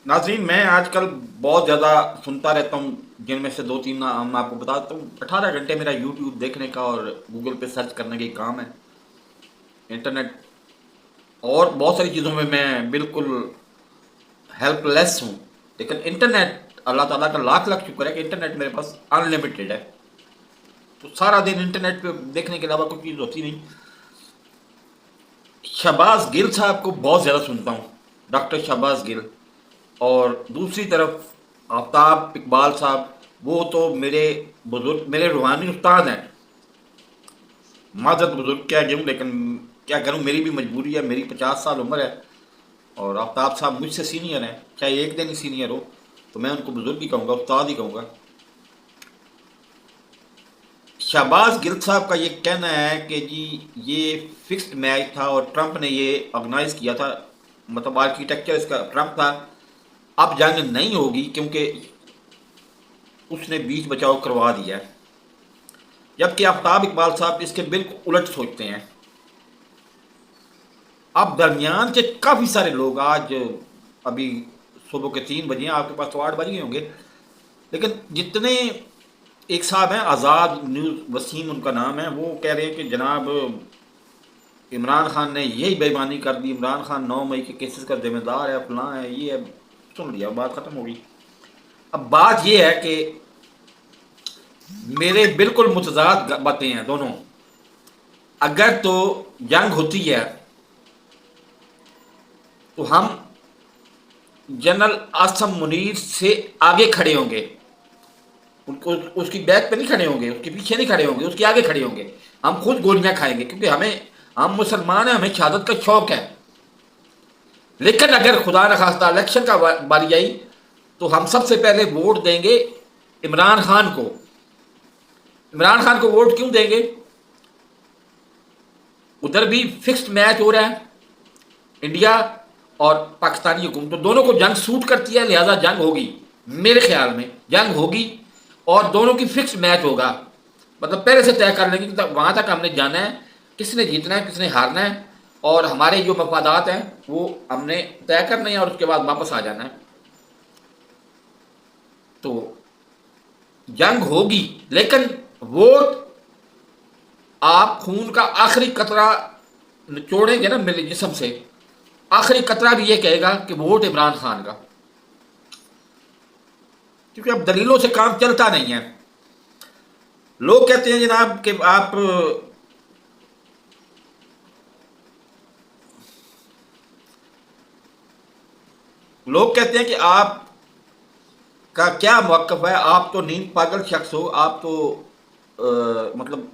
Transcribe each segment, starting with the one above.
नाज़रीन, मैं आजकल बहुत ज़्यादा सुनता रहता हूँ, जिनमें से दो तीन नाम मैं आपको बताता हूँ। 18 घंटे मेरा यूट्यूब देखने का और गूगल पे सर्च करने का ही काम है। इंटरनेट और बहुत सारी चीज़ों में मैं बिल्कुल हेल्पलेस हूँ। लेकिन इंटरनेट, अल्लाह ताला का लाख लाख शुक्र है कि इंटरनेट मेरे पास अनलिमिटेड है। तो सारा दिन इंटरनेट पे देखने के अलावा कोई चीज़ होती नहीं। शहबाज गिल साहब को बहुत ज़्यादा सुनता हूँ, डॉक्टर शहबाज गिल। और दूसरी तरफ आफ्ताब इकबाल साहब, वो तो मेरे बुजुर्ग, मेरे रूहानी उस्ताद हैं। माजद बुजुर्ग क्या कहूँ, लेकिन क्या करूँ, मेरी भी मजबूरी है। मेरी 50 साल उम्र है और आफ्ताब साहब मुझसे सीनियर हैं, चाहे एक दिन ही सीनियर हो, तो मैं उनको बुजुर्ग ही कहूँगा, उस्ताद ही कहूँगा। शहबाज गिल साहब का ये कहना है कि जी ये फिक्स्ड मैच था और ट्रंप ने ये ऑर्गेनाइज किया था, मतलब आर्किटेक्चर इसका ट्रंप था। अब जंग नहीं होगी क्योंकि उसने बीच बचाव करवा दिया है। जबकि आफ्ताब इकबाल साहब इसके बिल्कुल उलट सोचते हैं। अब दरमियान के काफ़ी सारे लोग आज, अभी सुबह के 3 बजे हैं, आपके पास तो 8 बज गए होंगे, लेकिन जितने एक साहब हैं, आज़ाद न्यूज़ वसीम उनका नाम है, वो कह रहे हैं कि जनाब इमरान खान ने यही बेईमानी कर दी, इमरान खान 9 मई के केसेस का जिम्मेदार है, फलां है, ये है। सुन लिया, बात ख़त्म हो गई। अब बात ये है कि मेरे बिल्कुल मुतजाद बातें हैं दोनों। अगर तो जंग होती है तो हम जनरल आसम मुनीर से आगे खड़े होंगे, उनको उसकी बैक पे नहीं खड़े होंगे, उसके पीछे नहीं खड़े होंगे, उसके आगे खड़े होंगे। हम खुद गोलियां खाएंगे क्योंकि हम मुसलमान हैं, हमें शहादत का शौक है। लेकिन अगर खुदा न खास्ता इलेक्शन का बारी आई तो हम सबसे पहले वोट देंगे इमरान खान को। इमरान खान को वोट क्यों देंगे? उधर भी फिक्स्ड मैच हो रहा है, इंडिया और पाकिस्तानी हुकूमत, तो दोनों को जंग सूट करती है, लिहाजा जंग होगी। मेरे ख्याल में जंग होगी और दोनों की फिक्स मैच होगा। मतलब पहले से तय कर लेंगे कि वहां तक हमने जाना है, किसने जीतना है किसने हारना है, और हमारे जो मफादात हैं वो हमने तय करने हैं और उसके बाद वापस आ जाना है। तो जंग होगी, लेकिन वोट, आप खून का आखिरी कतरा निचोड़ेंगे ना मेरे जिस्म से, आखिरी कतरा भी ये कहेगा कि वोट इमरान खान का। क्योंकि अब दलीलों से काम चलता नहीं है। लोग कहते हैं जनाब कि आप, लोग कहते हैं कि आप का क्या मौक़िफ़ है, आप तो नींद पागल शख्स हो, आप तो मतलब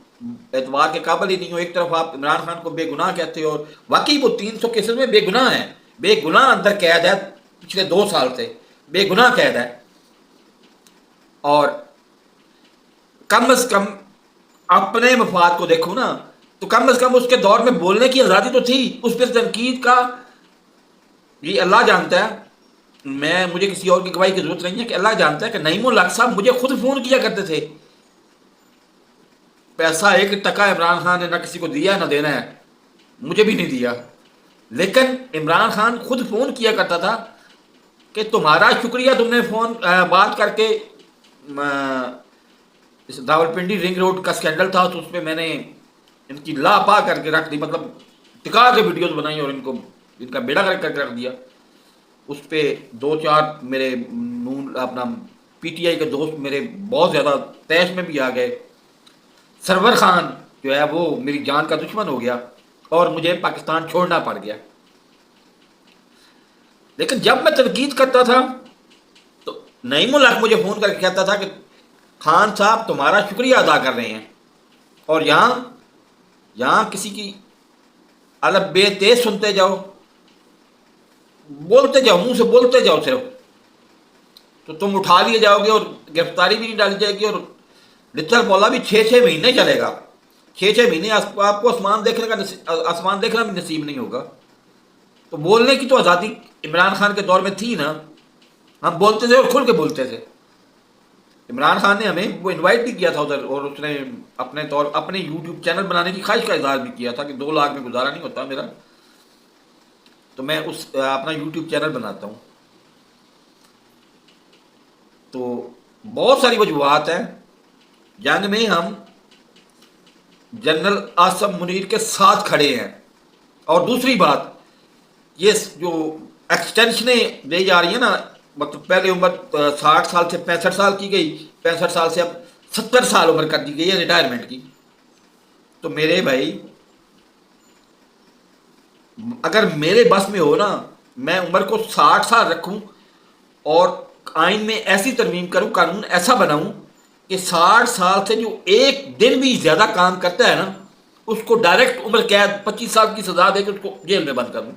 एतबार के काबिल ही नहीं हो। एक तरफ आप इमरान खान को बेगुनाह कहते हो, और वाकई वो 300 केसेस में बेगुनाह है, बेगुनाह अंदर कैद है, पिछले 2 साल से बेगुनाह कैद है। और कम अज कम अपने मफाद को देखो ना, तो कम अज कम उसके दौर में बोलने की आज़ादी तो थी। उस पर तनकीद का ये अल्लाह जानता है, मुझे किसी और की गवाही की जरूरत नहीं है कि अल्लाह जानता है कि नईमुल हक साहब मुझे खुद फोन किया करते थे। पैसा 1 टका इमरान खान ने ना किसी को दिया ना देना है, मुझे भी नहीं दिया। लेकिन इमरान खान खुद फोन किया करता था कि तुम्हारा शुक्रिया, तुमने फोन बात करके इस रावलपिंडी रिंग रोड का स्कैंडल था तो उस पर मैंने इनकी लापा करके रख दी, मतलब टिका के वीडियोस बनाई और इनको, इनका बेड़ा करके रख दिया। उस पर 2 4 मेरे नून अपना पीटीआई के दोस्त मेरे बहुत ज़्यादा तैश में भी आ गए। सरवर खान जो है वो मेरी जान का दुश्मन हो गया और मुझे पाकिस्तान छोड़ना पड़ गया। लेकिन जब मैं तनकीद करता था तो नईमुल हक मुझे फ़ोन करके कहता था कि खान साहब तुम्हारा शुक्रिया अदा कर रहे हैं, और यहाँ यहाँ किसी की अलग बेतेज सुनते जाओ, बोलते जाओ, मुंह से बोलते जाओ सिर्फ, तो तुम उठा लिए जाओगे और गिरफ्तारी भी नहीं डाली जाएगी, और लिटरल मौला भी 6 6 महीने चलेगा। 6 6 महीने आपको आसमान देखना भी नसीब नहीं होगा। तो बोलने की तो आज़ादी इमरान खान के दौर में थी ना, हम बोलते थे और खुल के बोलते थे। इमरान खान ने हमें वो इनवाइट भी किया था उधर, और उसने अपने यूट्यूब चैनल बनाने की ख्वाहिश का इजहार भी किया था कि 2 लाख में गुजारा नहीं होता मेरा, तो मैं अपना यूट्यूब चैनल बनाता हूँ। تو بہت ساری وجوہات ہیں. جنگ میں ہم جنرل عاصم منیر کے ساتھ کھڑے ہیں. اور دوسری بات، یہ جو ایکسٹینشنیں دی جا رہی ہیں نا، مطلب پہلے عمر 60 سال سے 65 سال کی گئی، 65 سال سے اب 70 سال عمر کر دی گئی ہے ریٹائرمنٹ کی. تو میرے بھائی، اگر میرے بس میں ہو نا، میں عمر کو 60 سال رکھوں اور آئین میں ایسی ترمیم کروں، قانون ایسا بناؤں کہ 60 سال سے جو ایک دن بھی زیادہ کام کرتا ہے نا، اس کو ڈائریکٹ عمر قید 25 سال کی سزا دے کے اس کو جیل میں بند کروں.